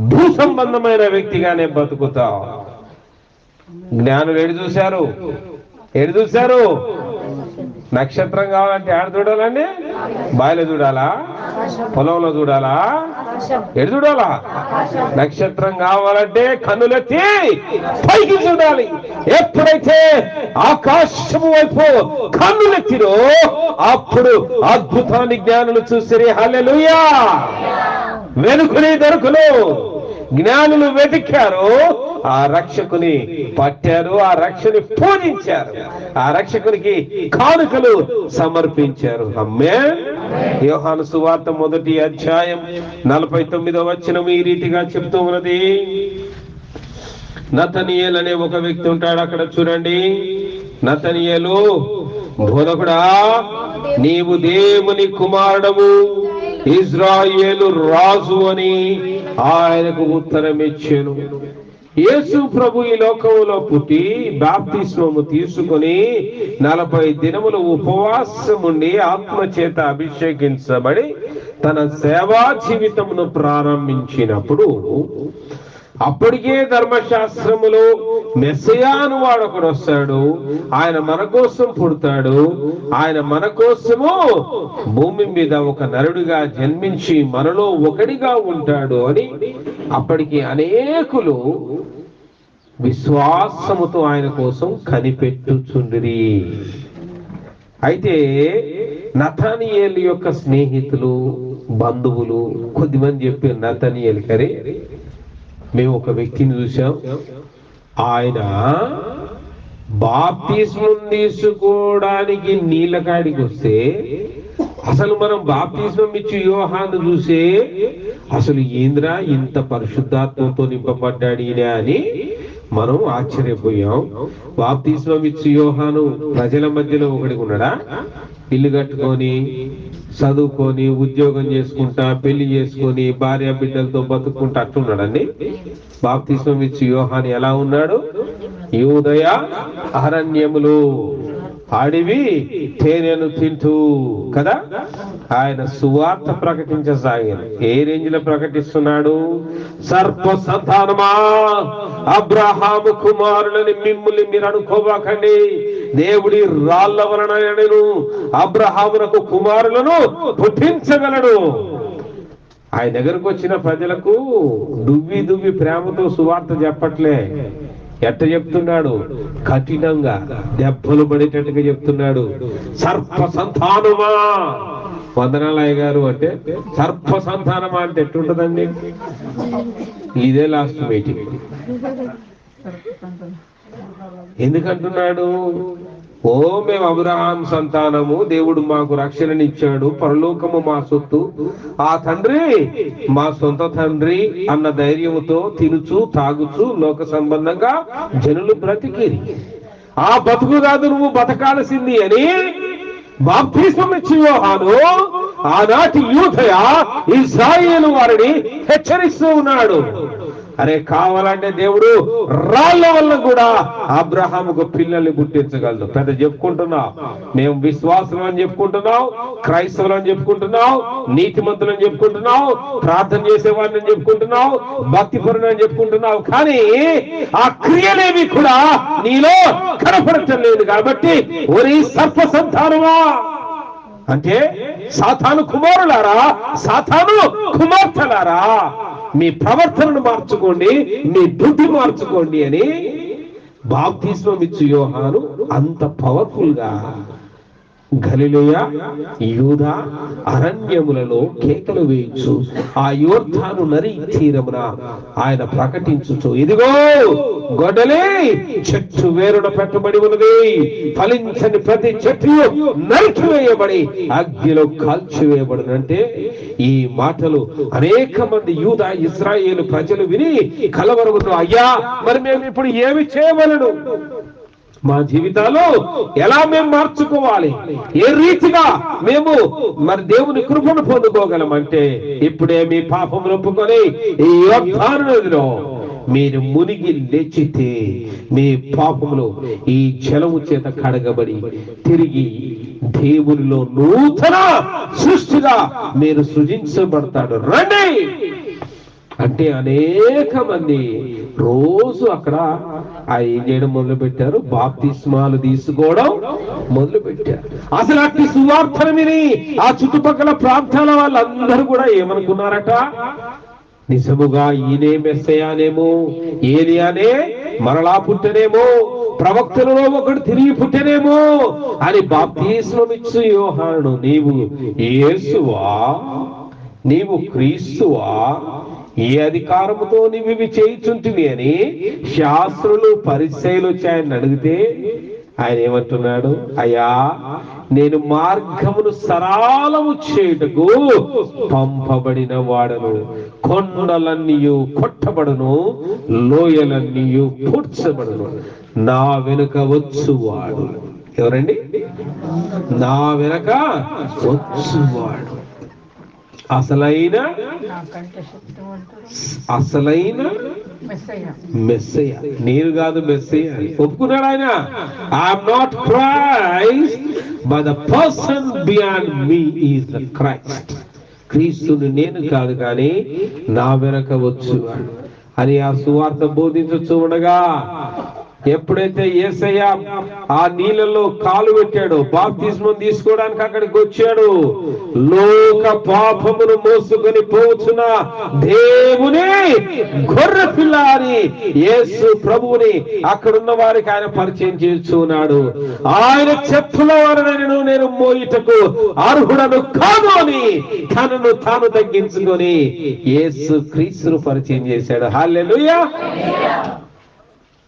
S1: భూ సంబంధమైన వ్యక్తిగానే బతుకుతావు. జ్ఞానులు ఎడు చూశారు? నక్షత్రం కావాలంటే ఆడ చూడాలండి? బాయిలో చూడాలా? పొలంలో చూడాలా? ఎడు చూడాలా? నక్షత్రం కావాలంటే కన్నులెత్తి పైకి చూడాలి. ఎప్పుడైతే ఆకాశము వైపు కన్నులెత్తిరో అప్పుడు అద్భుతాన్ని జ్ఞానులు చూసిరి. హల్లెలూయా! వెనుకని దొరుకులు జ్ఞానులు వెతికారు, ఆ రక్షకుని పట్టారు, ఆ రక్షకుని పూజించారు, ఆ రక్షకునికి కానుకలు సమర్పించారు. ఆమేన్. యోహాను సువార్త 1వ అధ్యాయం 49వ వచనం ఈ రీతిగా చెప్తూ ఉన్నది. నతనీయేలు అనే ఒక వ్యక్తి ఉంటాడు అక్కడ, చూడండి. నతనీయేలు, బోధకుడా, నీవు దేవుని కుమారుడవు, ఇజ్రాయేలు రాజు అని ఆయనకు ఉత్తరం ఇచ్చెను. యేసు ప్రభు ఈ లోకంలో పుట్టి బాప్తిస్మము తీసుకొని 40 దినములు ఉపవాసముండి ఆత్మచేత అభిషేకించబడి తన సేవా జీవితమును ప్రారంభించినప్పుడు అప్పటికే ధర్మశాస్త్రములో మెస్సయా అను వాడు ఒకడు వస్తాడు, ఆయన మన కోసం పుడతాడు, ఆయన మన కోసము భూమి మీద ఒక నరుడిగా జన్మించి మనలో ఒకడిగా ఉంటాడు అని అప్పటికి అనేకులు విశ్వాసముతో ఆయన కోసం కనిపెట్టుచుండిరి. అయితే నతనీయేలు యొక్క స్నేహితులు, బంధువులు కొద్దిమంది చెప్పారు, నతనీయేలు కరే మేము ఒక వ్యక్తిని చూసాం, ఆయన బాప్తిస్మం తీసుకోవడానికి నీళ్ళ కాడికి వస్తే అసలు మనం బాప్తిస్మం ఇచ్చి యోహాను చూసే అసలు ఏంద్రా ఇంత పరిశుద్ధాత్మతో నింపబడ్డాడు ఈయన అని మనం ఆశ్చర్యపోయాం. బాప్తిస్మం ఇచ్చి యోహాను ప్రజల మధ్యలో ఒకడికి ఉన్నాడా? ఇల్లు కట్టుకొని, చదువుకొని, ఉద్యోగం చేసుకుంటా, పెళ్లి చేసుకొని, భార్య బిడ్డలతో బతుకుంటా అట్లున్నాడండి. బాప్తిస్మం ఇచ్చి యోహాను ఎలా ఉన్నాడు? యూదయ అరణ్యములు అడవి తేనెను తింటూ కదా ఆయన సువార్త ప్రకటించసాగాను. ఏ రేంజ్ లో ప్రకటిస్తున్నాడు? సర్ప సంతానమా, అబ్రహాము కుమారులని మిమ్ముల్ని మీరు అనుకోవాకండి, దేవుడి రాళ్ల వలన నేను అబ్రహామునకు కుమారులను పుట్టించగలడు. ఆయన దగ్గరకు వచ్చిన ప్రజలకు దువ్వి ప్రేమతో సువార్త చెప్పట్లే. ఎట్ట చెప్తున్నాడు? కఠినంగా దెబ్బలు పడేటట్టుగా చెప్తున్నాడు. సర్ప సంతానమా, వందనాలయ్య గారు అంటే సర్ప సంతానమా అంటే ఎట్టుంటదండి? ఇదే లాస్ట్ మీటింగ్. ఎందుకంటున్నాడు? ఓ మేము అబ్రహాం సంతానము, దేవుడు మాకు రక్షణనిచ్చాడు, పరలోకము మా సొత్తు, ఆ తండ్రి మా సొంత తండ్రి అన్న ధైర్యముతో తినుచు తాగుచు లోక సంబంధంగా జనులు బ్రతికిరి. ఆ బతుకు కాదు నువ్వు బతకాల్సింది అని బాప్తిస్మం ఇచ్చి యోహాను ఆనాటి యూదయ ఇశ్రాయేలు వారిని హెచ్చరిస్తూ ఉన్నాడు. అరే కావాలంటే దేవుడు రాళ్ల వల్ల కూడా అబ్రహాముకు పిల్లల్ని పుట్టించగలదు. పెద్ద చెప్పుకుంటున్నావు, మేము విశ్వాసులు అని చెప్పుకుంటున్నావు, క్రైస్తవులు అని చెప్పుకుంటున్నావు, నీతిమంతులు అని చెప్పుకుంటున్నావు, ప్రార్థన చేసేవాడిని అని చెప్పుకుంటున్నావు, భక్తిపరుని అని చెప్పుకుంటున్నావు, కానీ ఆ క్రియలేవి కూడా నీలో కనపడటం లేదు. కాబట్టి ఒరి సర్ప సంతానమా అంటే సాతాను కుమారులారా, సాతాను కుమార్తెలారా, మీ ప్రవర్తనను మార్చుకోండి, మీ బుద్ధి మార్చుకోండి అని బాప్తిస్మం ఇచ్చు యోహాను అంత పవర్ఫుల్ గా గలిలయ యూదా అరణ్యములలో కేకలు వేయించు ఆ యోర్దాను నది తీరమున ఆయన ప్రకటించుచు, ఇదిగో గొడ్డలి చెట్టు వేరున పెట్టబడి ఉన్నది, ఫలించని ప్రతి చెట్టు నరికివేయబడి అగ్నిలో కాల్చివేయబడును. అంటే ఈ మాటలు అనేక మంది యూదా ఇశ్రాయేలు ప్రజలు విని కలవరమును, అయ్యా మరి మేము ఇప్పుడు ఏమి చేయవలెను, మా జీవితాలు ఎలా మేము మార్చుకోవాలి, ఏ రీతిగా మేము మరి దేవుని కృపను పొందుకోగలమంటే ఇప్పుడే మీ పాపములు ఒప్పుకొని ఈ యోర్దాను నదిలో మీరు మునిగి లేచితే మీ పాపములు ఈ జలము చేత కడగబడి తిరిగి దేవునిలో నూతన సృష్టిగా మీరు సృజించబడతాడు, రండి అంటే అనేక మంది రోజు అక్కడ ఏం చేయడం మొదలు పెట్టారు, బాప్తిస్మాలు తీసుకోవడం మొదలు పెట్టారు. అసలు అట్టి సువార్తను విని ఆ చుట్టుపక్కల ప్రాంతాల వాళ్ళందరూ కూడా ఏమనుకున్నారట, నిజముగా ఈయనే మెస్సయానేమో, ఏలియానే మరలా పుట్టనేమో, ప్రవక్తలలో ఒకడు తిరిగి పుట్టనేమో అని బాప్తిస్మమిచ్చు యోహాను, నీవు యేసువా, నీవు క్రీస్తువా, ఏ అధికారముతో నీవు ఇవి చేయుచుంటివి అని శాస్త్రులు పరిసయ్యులు వచ్చి ఆయన అడిగితే ఆయన ఏమంటున్నాడు, అయ్యా నేను మార్గమును సరళము చేయుటకు పంపబడిన వాడను, కొండలన్నీయు కొట్టబడును, లోయలన్నీయు పూడ్చబడును, నా వెనుక వచ్చువాడు. ఎవరండి? నా వెనుక వచ్చువాడు అసలైన మెస్సయ్య. నేను కాదు మెస్సయ్య అని ఒప్పుకున్నాడు ఆయన. I'm not Christ but the person beyond me is the Christ. క్రీస్తుని నేను కాదు కానీ నా వెనక వచ్చువాడు అని ఆ సువార్త బోధించు ఉండగా ఎప్పుడైతే యేసయ్య ఆ నీళ్ళలో కాలు పెట్టాడో, బాప్తిస్మం తీసుకోవడానికి అక్కడికి వచ్చాడు, లోక పాపమును మోసుకొని పోవచ్చున దేవుని గొర్రె పిల్ల అని యేసు ప్రభువుని అక్కడున్న వారికి ఆయన పరిచయం చేస్తున్నాడు. ఆయన చెప్పుల వారనను నేను మోయుటకు అర్హుడను కాదు అని తనను తాను తగ్గించుకొని యేసు క్రీస్తును పరిచయం చేశాడు. హల్లెలూయా.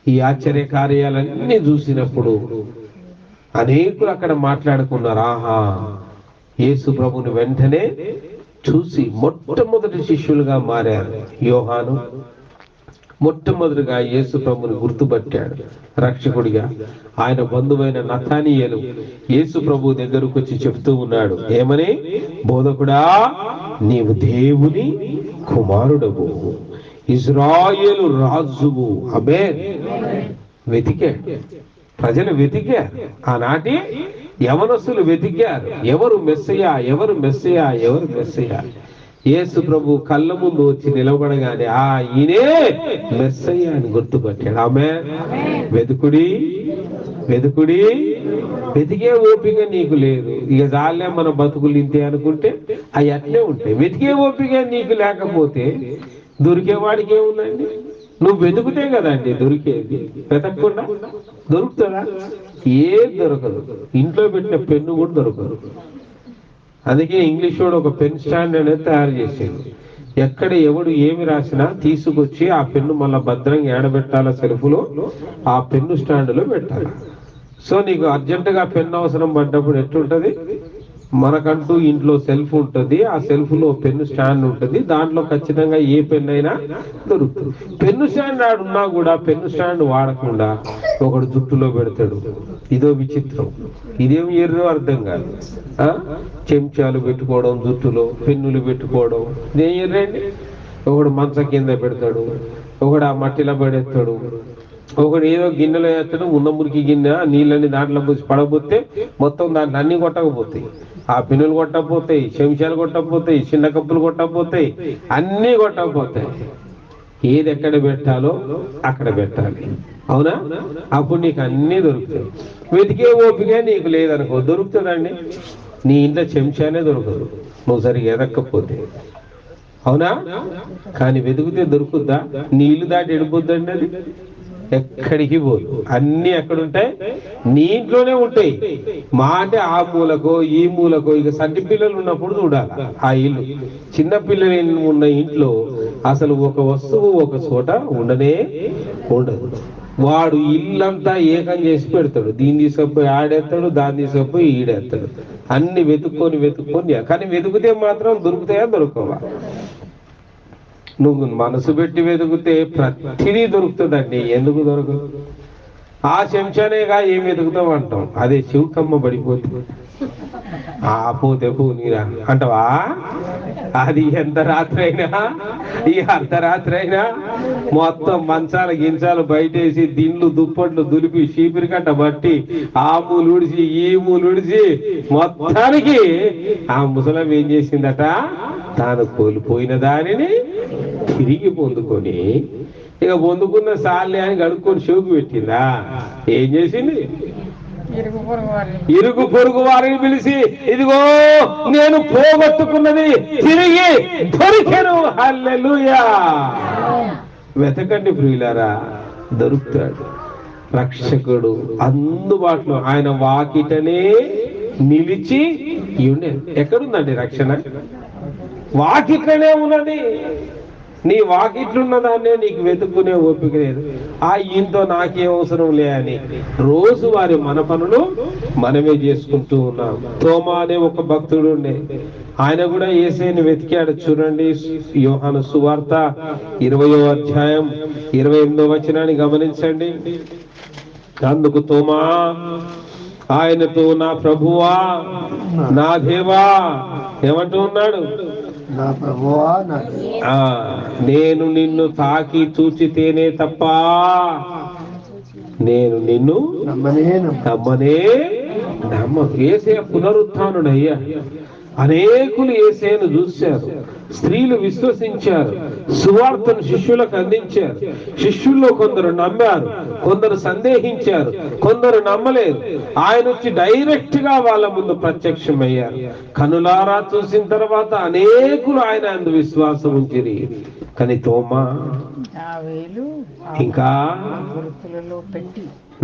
S1: ఈ ఆశ్చర్య కార్యాలన్నీ చూసినప్పుడు అనేకులు అక్కడ మాట్లాడుకున్నారు, ఆహా యేసు ప్రభుని వెంటనే చూసి మొట్టమొదటి శిష్యులుగా మారారు. యోహాను మొట్టమొదటిగా యేసు ప్రభుని గుర్తుపట్టాడు రక్షకుడిగా. ఆయన బంధువైన నతానీయేలు యేసు ప్రభు దగ్గరకు వచ్చి చెప్తూ ఉన్నాడు, ఏమని, బోధకుడా నీవు దేవుని కుమారుడవు, ఇజ్రాయేలు రాజువు. ఆమేన్. వెతికాడు, ప్రజలు వెతికారు, ఆనాటి యవనస్తులు వెతికారు, ఎవరు మెస్సయ్య, ఎవరు మెస్సయ్య, ఎవరు మెస్సయ్య. యేసు ప్రభు కళ్ళ ముందు వచ్చి నిలబడగానే ఈయనే మెస్సయ్య అని గుర్తుపట్టాడు. ఆమేన్. వెతుకుడి వెతుకుడి, వెతికే ఓపిక నీకు లేదు, ఇక చాలే మన బతుకులు ఇంతే అనుకుంటే అవి అట్లే ఉంటాయి. వెతికే ఓపిక నీకు లేకపోతే దొరికేవాడికి ఏముందండి? నువ్వు వెతుకుతే కదండి దొరికేది. వెతకకుండా దొరుకుతుందా? ఏం దొరకదు. ఇంట్లో పెట్టిన పెన్ను కూడా దొరకదు. అందుకే ఇంగ్లీష్ వాడు ఒక పెన్ స్టాండ్ అనేది తయారు చేసేది. ఎక్కడ ఎవడు ఏమి రాసినా తీసుకొచ్చి ఆ పెన్ను మళ్ళా భద్రంగా ఏడబెట్టాల సెల్ఫ్లో, ఆ పెన్ను స్టాండ్లో పెట్టాలి. సో నీకు అర్జెంటుగా పెన్ను అవసరం పడ్డప్పుడు ఎట్లుంటది, మనకంటూ ఇంట్లో సెల్ఫ్ ఉంటుంది, ఆ సెల్ఫ్ లో పెన్ను స్టాండ్ ఉంటుంది, దాంట్లో ఖచ్చితంగా ఏ పెన్ అయినా దొరుకుతుంది. పెన్ను స్టాండ్ ఆడున్నా కూడా పెన్ను స్టాండ్ వాడకుండా ఒకడు జుట్టులో పెడతాడు. ఇదో విచిత్రం, ఇదేం ఎర్రో అర్థం కాదు. చెంచాలు పెట్టుకోవడం, జుట్టులో పెన్నులు పెట్టుకోవడం, ఇదేం ఎర్రండి. ఒకడు మంచం కింద పెడతాడు, ఒకడు ఆ మట్టిలో పడేస్తాడు, ఒకడు ఏదో గిన్నెలో వేస్తాడు, ఉన్న మురికి గిన్నె నీళ్ళని దాంట్లో పడబోతే మొత్తం దాంట్లో అన్ని కొట్టకపోతాయి. ఆ పెన్నులు కొట్టకపోతాయి, చెంచాలు కొట్టకపోతాయి, చిన్న కప్పులు కొట్టకపోతాయి, అన్నీ కొట్టకపోతాయి. ఏది ఎక్కడ పెట్టాలో అక్కడ పెట్టాలి. అవునా? అప్పుడు నీకు అన్నీ దొరుకుతాయి. వెతికే ఓపిక నీకు లేదనుకో, దొరుకుతుందండి. నీ ఇంట్లో చెంచానే దొరకదు నువ్వు సరిగా ఎదక్కపోతే. అవునా? కానీ వెతికితే దొరుకుద్దా? నీ ఇల్లు దాటి వెళ్ళిపోద్దండి అది. ఎక్కడికి పోదు. అన్ని ఎక్కడుంటాయి? నీ ఇంట్లోనే ఉంటాయి. మా అంటే ఆ మూలకో ఈ మూలకో. ఇక సంటి పిల్లలు ఉన్నప్పుడు చూడాలి ఆ ఇల్లు. చిన్న పిల్లలు ఉన్న ఇంట్లో అసలు ఒక వస్తువు ఒక చోట ఉండనే ఉండదు. వాడు ఇల్లంతా ఏకం చేసి పెడతాడు. దీన్ని తీసుకపోయి ఆడేస్తాడు, దాన్ని తీసుకపోయి ఈడేస్తాడు. అన్ని వెతుక్కొని కానీ వెతుకుతే మాత్రం దొరుకుతాయా దొరకవా? నువ్వు మనసు పెట్టి వెతుకుతే ప్రతిదీ దొరుకుతుందండి. ఎందుకు దొరకదు? ఆ చెంచానేగా ఏం వెతుకుతాం అంటాం. అదే చివుకమ్మ పడిపోతుంది. ఆ పోతే పోనీరా అంటవా? అది ఎంత రాత్రి అయినా, ఈ అర్ధరాత్రి అయినా మొత్తం మంచాల గించాలు బయటేసి దిండ్లు దుప్పట్లు దులిపి చీపిరి కట్ట బట్టి ఆ మూలుడిచి ఈ మూలుడిచి మొత్తానికి ఆ ముసలం ఏం చేసిందట? తాను కోల్పోయిన దానిని తిరిగి పొందుకొని ఇక పొందుకున్న సార్లే అని గడుక్కొని షోకు పెట్టిందా? ఏం చేసింది? ఇరుగు పొరుగు వారిని పిలిచి, ఇదిగో నేను పోగొట్టుకున్నది తిరిగి దొరికెను. హల్లెలూయా! వెతకండి ప్రియులారా, దొరుకుతాడు. రక్షకుడు అందుబాటులో ఆయన వాకిటనే నిలిచి ఉండేది. ఎక్కడుందండి రక్షణ? వాకిట్లనే ఉన్నది. నీ వాకిట్లున్న దాన్నే నీకు వెతుక్కునే ఓపిక లేదు. ఆ ఇంతో నాకే అవసరం లే అని రోజు వారి మన పనులు మనమే చేసుకుంటూ ఉన్నాం. తోమా అనే ఒక భక్తుడు ఉండే, ఆయన కూడా యేసయ్యను వెతికాడు. చూడండి యోహాను సువార్త 20వ అధ్యాయం 28వ వచనాన్ని గమనించండి. అందుకు తోమా ఆయనతో, నా ప్రభువా నా దేవా ఏమంటూ ఉన్నాడు?
S3: నా ప్రభువా నా
S1: నేను నిన్ను తాకి చూచితేనే తప్ప నేను నిన్ను నమ్మనే నమ్మను. యేసయ్య పునరుత్థానుడయ్యా. అనేకులు యేసయ్యను చూశారు. స్త్రీలు విశ్వసించారు. సువార్తను శిష్యులకు అందించారు. శిష్యుల్లో కొందరు నమ్మారు, కొందరు సందేహించారు, కొందరు నమ్మలేదు. ఆయన వచ్చి డైరెక్ట్ గా వాళ్ళ ముందు ప్రత్యక్షమయ్యారు. కనులారా చూసిన తర్వాత అనేకులు ఆయన అందు విశ్వాసం ఉంచిరి. కానీ తోమా ఇంకా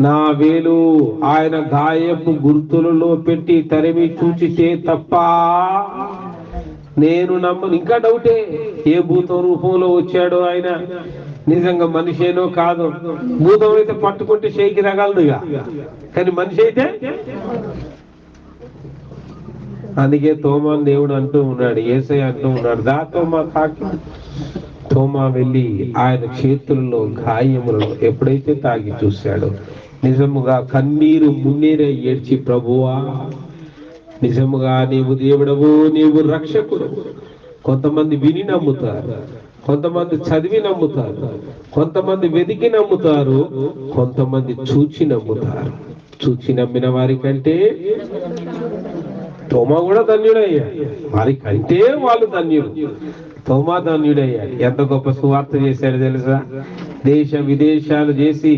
S1: నా వేలు ఆయన గాయపు గుర్తులలో పెట్టి తరిమి చూచితే తప్ప నేను నమ్మను. ఇంకా డౌటే, ఏ భూతం రూపంలో వచ్చాడో ఆయన, నిజంగా మనిషేనో కాదు. భూతం అయితే పట్టుకుంటే షేకి రగలదుగా, కానీ మనిషి అయితే. అందుకే తోమా దేవుడు అంటూ ఉన్నాడు, యేసయ్య అంటూ ఉన్నాడు, దా తోమా తాకి. తోమా వెళ్ళి ఆయన చేతుల్లో గాయములను ఎప్పుడైతే తాగి చూశాడో నిజముగా కన్నీరు మున్నీరే ఏడ్చి, ప్రభువా నిజముగా నీవు దేవుడవు, నీవు రక్షకుడు. కొంతమంది విని నమ్ముతారు, కొంతమంది చదివి నమ్ముతారు, కొంతమంది వెతికి నమ్ముతారు, కొంతమంది చూచి నమ్ముతారు. చూచి నమ్మిన వారికంటే తోమా కూడా ధన్యుడయ్యాడు. వారికంటే వాళ్ళు ధన్యుడు. తోమా ధన్యుడయ్యాడు. ఎంత గొప్ప సువార్త చేశాడు తెలుసా? దేశ విదేశాలు చేసి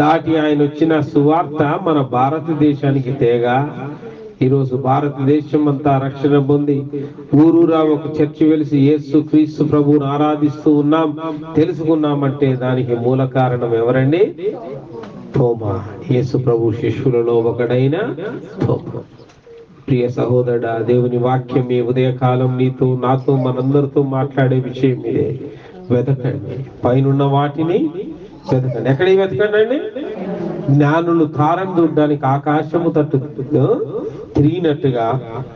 S1: దాటి ఆయన వచ్చిన సువార్త మన భారతదేశానికి తేగా ఈరోజు భారతదేశం అంతా రక్షణ పొంది ఊరూరా ఒక చర్చి వెలిసి యేసు క్రీస్తు ప్రభువును ఆరాధిస్తూ ఉన్నాం, తెలుసుకున్నామంటే దానికి మూల కారణం ఎవరండి? తోమా. యేసు ప్రభు శిష్యులలో ఒకడైన తోమా. ప్రియ సహోదరుడా, దేవుని వాక్యం ఈ ఉదయకాలం నీతో నాతో మనందరితో మాట్లాడే విషయం ఇదే. వెతకండి, పైనున్న వాటిని వెతకండి. ఎక్కడికి వెతకండి అండి? జ్ఞానులు తారం చూడడానికి ఆకాశము తట్టు తిరిగినట్టుగా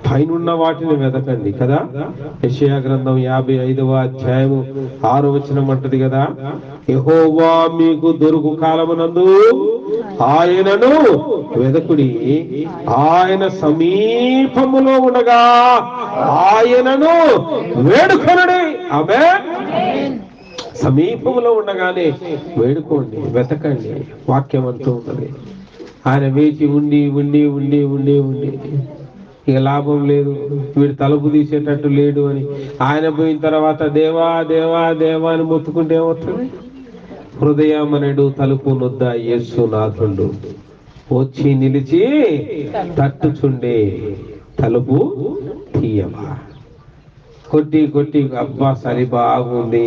S1: పైనున్న వాటిని వెతకండి కదా. యెషయా గ్రంథం 55వ అధ్యాయము 6వ వచనం అంటది కదా, యెహోవా మీకు దొరుకు కాలమునందు ఆయనను వెదకుడి, ఆయన సమీపములో ఉండగా ఆయనను వేడుకొనుడి. ఆమేన్. సమీపంలో ఉండగానే వేడుకోండి, వెతకండి. వాక్యం అంటూ ఉన్నది. ఆయన వేచి ఉండి ఉండి ఉండి ఉండి ఉండి ఇక లాభం లేదు, వీడు తలుపు తీసేటట్టు లేడు అని ఆయన పోయిన తర్వాత దేవా దేవా దేవా అని మొత్తుకుంటే ఏమవుతుంది? హృదయమనడు తలుపు నొద్ద యేసునాథుడు వచ్చి నిలిచి తట్టుచుండే తలుపు తీయవా. కొట్టి కొట్టి అబ్బా సరి బాగుంది,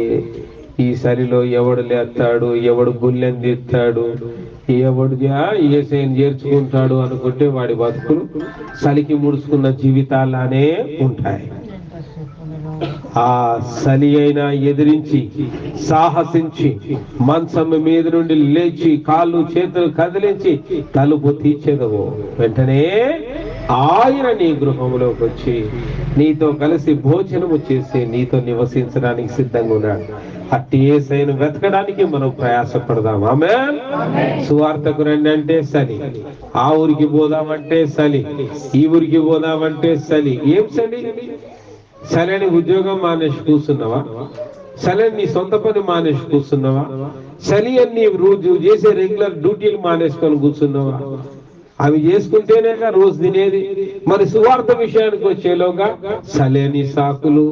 S1: ఈ చలిలో ఎవడు లేస్తాడు, ఎవడు గుళ్ళెం తీస్తాడు, ఎవడు ఏసైని చేర్చుకుంటాడు అనుకుంటే వాడి బతుకులు చలికి ముడుచుకున్న జీవితాలానే ఉంటాయి. ఆ చలి అయినా ఎదిరించి సాహసించి మంచం మీద నుండి లేచి కాళ్ళు చేతులు కదిలించి తలుపు తీర్చేదవు వెంటనే ఆయన నీ గృహంలోకి వచ్చి నీతో కలిసి భోజనము చేసి నీతో నివసించడానికి సిద్ధంగా ఉన్నాడు. అట్టి యేసయ్యను వెతకడానికి మనం ప్రయాసపడదాం. ఆమేన్. సువార్తకు రండి అంటే చలి, ఆ ఊరికి పోదామంటే చలి, ఈ ఊరికి పోదామంటే చలి. ఏం చలి? చలని ఉద్యోగం మానేసి కూర్చున్నావా? చలని నీ సొంత పని మానేసి కూర్చున్నావా? చలి అని నీ రోజు చేసే రెగ్యులర్ డ్యూటీలు మానేసుకొని కూర్చున్నావా? అవి చేసుకుంటేనేగా రోజు తినేది. మరి సువార్త విషయానికి వచ్చేలోగా చలి అనే సాకులు,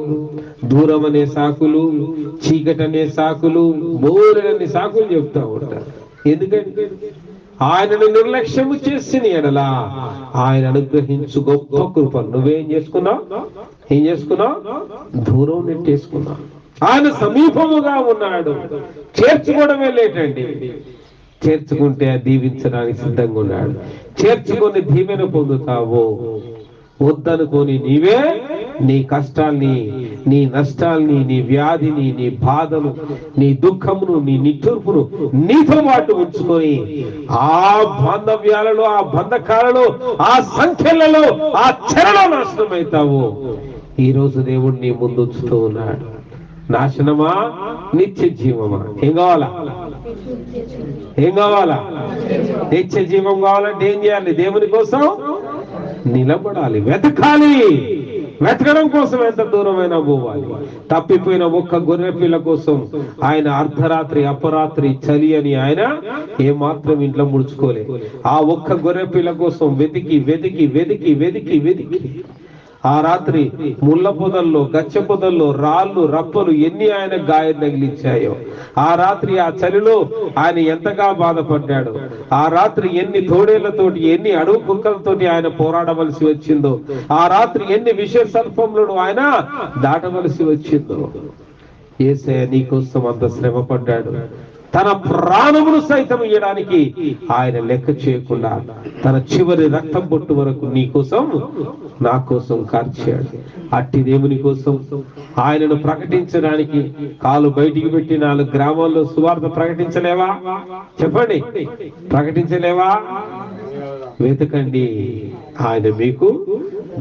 S1: దూరం అనే సాకులు, చీకటి అనే సాకులు, బోలెడన్ని సాకులు చెప్తా ఉంటారు. ఎందుకంటే ఆయనను నిర్లక్ష్యము చేసిన ఎడలా ఆయన అనుగ్రహించు గొప్ప కృప నువ్వేం చేసుకున్నావు? ఏం చేసుకున్నావు? దూరం నెట్టేసుకున్నావు. ఆయన సమీపముగా ఉన్నాడు. చేర్చుకోవడమే లేటండి. చేర్చుకుంటే దీవించడానికి సిద్ధంగా ఉన్నాడు. చేర్చుకొని దీవెన పొందుతావు. వద్దనుకొని నీవే నీ కష్టాల్ని, నీ నష్టాల్ని, నీ వ్యాధిని, నీ బాధను, నీ దుఃఖమును, నీ నిట్టూర్పును నీతో పాటు ఉంచుకొని ఆ బాంధవ్యాలలో, ఆ బంధకాలలో, ఆ సంఖ్యలలో, ఆ చెరలో నాశనం అవుతావు. ఈ రోజు దేవుడు నీ ముందు ఉంచుతూ ఉన్నాడు. నాశనమా, నిత్య జీవమా? ఏం కావాలా? ఏం కావాలా? నిత్య జీవం కావాలంటే ఏం చేయాలి? దేవుని కోసం నిలబడాలి, వెతకాలి. వెతకడం కోసం ఎంత దూరమైనా పోవాలి. తప్పిపోయిన ఒక్క గొర్రె పిల్ల కోసం ఆయన అర్ధరాత్రి అపరాత్రి చలి అని ఆయన ఏమాత్రం ఇంట్లో ముడుచుకోలే. ఆ ఒక్క గొర్రె పిల్ల కోసం వెతికి వెతికి వెతికి వెతికి వెతికి ఆ రాత్రి ముళ్ళ పొదల్లో, గచ్చ పొదల్లో రాళ్ళు రప్పలు ఎన్ని ఆయన గాయం తగిలించాయో, ఆ రాత్రి ఆ చలిలో ఆయన ఎంతగా బాధపడ్డాడు, ఆ రాత్రి ఎన్ని తోడేళ్లతోటి, ఎన్ని అడవు కుక్కలతోటి ఆయన పోరాడవలసి వచ్చిందో, ఆ రాత్రి ఎన్ని విష సర్పములను ఆయన దాటవలసి వచ్చిందో. యేసయ్య నీకోసం అంత శ్రమ పడ్డాడు. తన ప్రాణమును సైతం ఇయ్యడానికి ఆయన లెక్క చేయకుండా తన చివరి రక్తం బొట్టు వరకు నీ కోసం, నా కోసం కార్చాడు. అట్టి దేవుని కోసం ఆయనను ప్రకటించడానికి కాలు బయటికి పెట్టి 4 గ్రామాల్లో సువార్త ప్రకటించలేవా? చెప్పండి, ప్రకటించలేవా? వెతకండి, ఆయన మీకు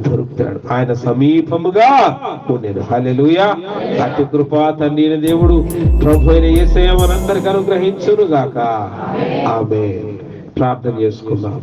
S1: దొరుకుతాడు. ఆయన సమీపముగా ఉండేది. హల్లెలూయా. అట్టి కృపా తండ్రి దేవుడు ప్రభు అయిన యేసయ్య మనందరికీ అనుగ్రహించును గాక. ఆమేన్. ప్రార్థన చేసుకుందాం.